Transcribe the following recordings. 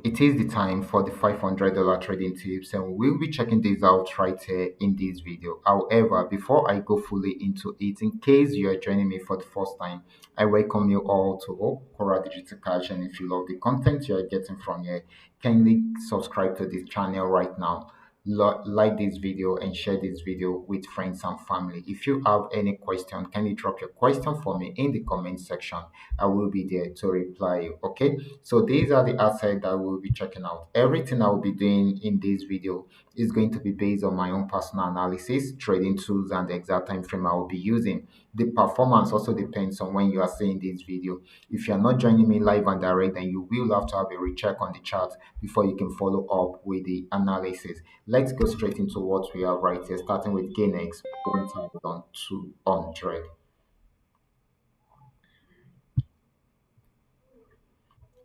It is the time for the $500 trading tips, and we'll be checking this out right here in this video. However, before I go fully into it, in case you are joining me for the first time, I welcome you all to Qora Digital Cash. And if you love the content you are getting from here, kindly subscribe to this channel right now. Like this video and share this video with friends and family. If you have any question, kindly drop your question for me in the comment section. I will be there to reply you. Okay, so these are the assets that we'll be checking out. Everything I will be doing in this video is going to be based on my own personal analysis, trading tools, and the exact time frame I will be using. The performance also depends on when you are seeing this video. If you are not joining me live and direct, then you will have to have a recheck on the chart before you can follow up with the analysis. Let's go straight into what we have right here, starting with GainX 1200.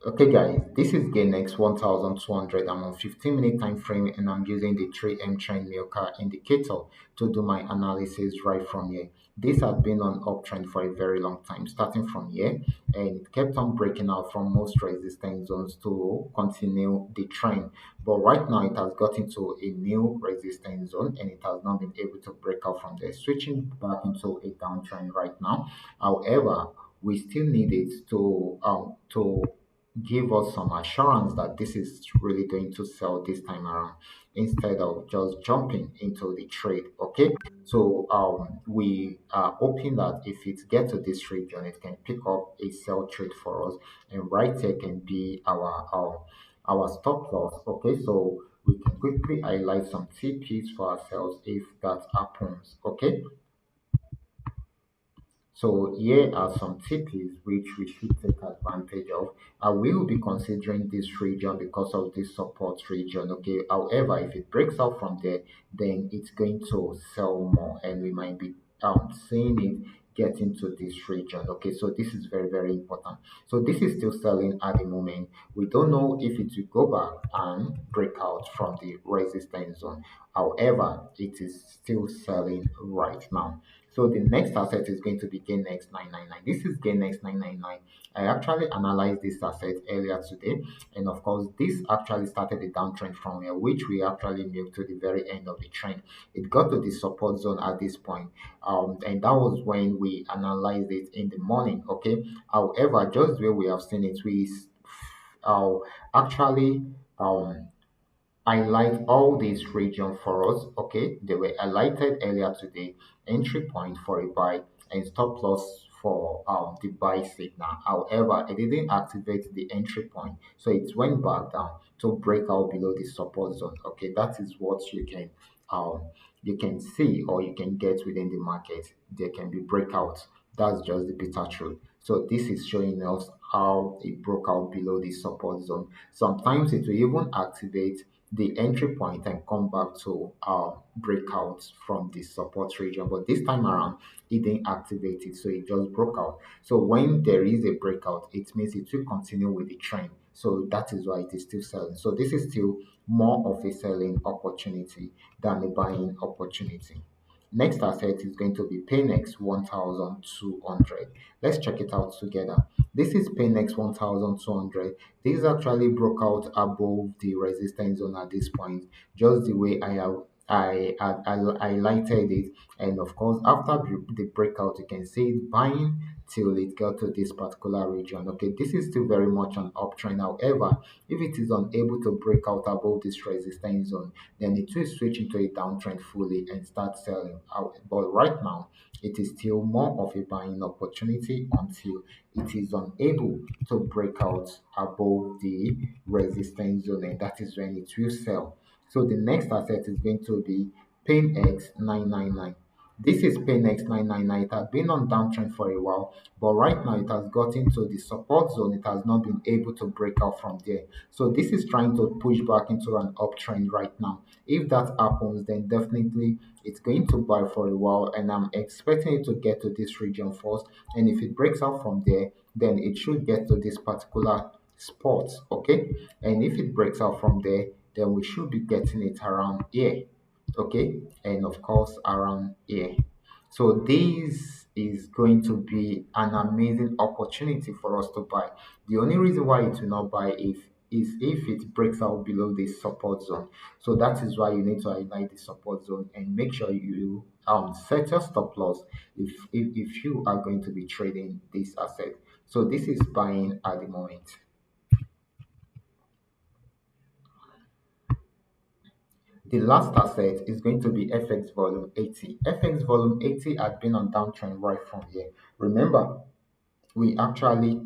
Okay guys, this is GainX 1200. I'm on 15-minute time frame and I'm using the 3M trend milker indicator to do my analysis right from here. This has been on uptrend for a very long time, starting from here, and it kept on breaking out from most resistance zones to continue the trend. But right now it has got into a new resistance zone and it has not been able to break out from there, switching back into a downtrend right now. However, we still need it to give us some assurance that this is really going to sell this time around instead of just jumping into the trade. Okay, so we are hoping that if it gets to this region, it can pick up a sell trade for us, and right here can be our stop loss. Okay, so we can quickly highlight some TPs for ourselves if that happens. Okay, so here are some tips which we should take advantage of. I will be considering this region because of this support region. Okay. However, if it breaks out from there, then it's going to sell more, and we might be seeing it get into this region. Okay. So this is very, very important. So this is still selling at the moment. We don't know if it will go back and break out from the resistance zone. However, it is still selling right now. So the next asset is going to be GainX 999. This is GainX 999. I actually analyzed this asset earlier today, and of course, this actually started a downtrend from here, which we actually milked to the very end of the trend. It got to the support zone at this point, and that was when we analyzed it in the morning. Okay, however, just where we have seen it, we uh, actually highlight all these regions for us. Okay, they were highlighted earlier today. Entry point for a buy and stop loss for the buy signal. However, it didn't activate the entry point, so it went back down to break out below the support zone. Okay, that is what um you can see or you can get within the market. There can be breakouts. That's just the bitter truth. So this is showing us how it broke out below the support zone. Sometimes it will even activate the entry point and come back to breakouts from the support region. But this time around, it didn't activate it, so it just broke out. So when there is a breakout, it means it will continue with the trend. So that is why it is still selling. So this is still more of a selling opportunity than a buying opportunity. Next asset is going to be Paynex 1200. Let's check it out together. This is Paynex 1200. This actually broke out above the resistance zone at this point, just the way I highlighted it. And of course, after the breakout, you can see it buying till it got to this particular region. Okay, this is still very much an uptrend. However, if it is unable to break out above this resistance zone, then it will switch into a downtrend fully and start selling out. But right now, it is still more of a buying opportunity until it is unable to break out above the resistance zone, and that is when it will sell. So the next asset is going to be PainX 999. This is PainX 999. It has been on downtrend for a while, but right now it has gotten to the support zone. It has not been able to break out from there. So this is trying to push back into an uptrend right now. If that happens, then definitely it's going to buy for a while, and I'm expecting it to get to this region first. And if it breaks out from there, then it should get to this particular spot. Okay, and if it breaks out from there, then we should be getting it around here. Okay, and of course around here. So this is going to be an amazing opportunity for us to buy. The only reason why it will not buy is if it breaks out below this support zone. So that is why you need to highlight the support zone and make sure you set your stop loss if you are going to be trading this asset. So this is buying at the moment. The last asset is going to be FX volume 80. FX volume 80 had been on downtrend right from here. Remember, we actually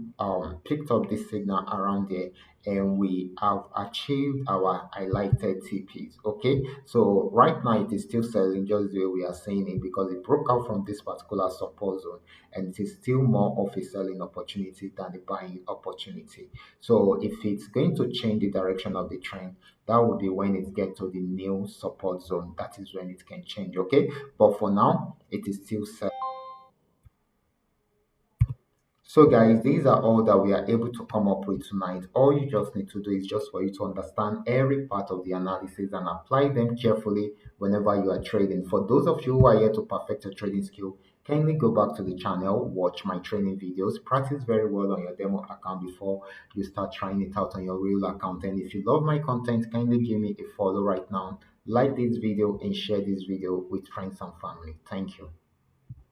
picked up this signal around there and we have achieved our highlighted TPs. Okay, so right now it is still selling just the way we are saying it because it broke out from this particular support zone and it is still more of a selling opportunity than the buying opportunity. So if it's going to change the direction of the trend, that will be when it gets to the new support zone. That is when it can change. Okay, but for now it is still selling. So, guys, these are all that we are able to come up with tonight. All you just need to do is just for you to understand every part of the analysis and apply them carefully whenever you are trading. For those of you who are here to perfect your trading skill, kindly go back to the channel, watch my training videos, practice very well on your demo account before you start trying it out on your real account. And if you love my content, kindly give me a follow right now, like this video, and share this video with friends and family. Thank you.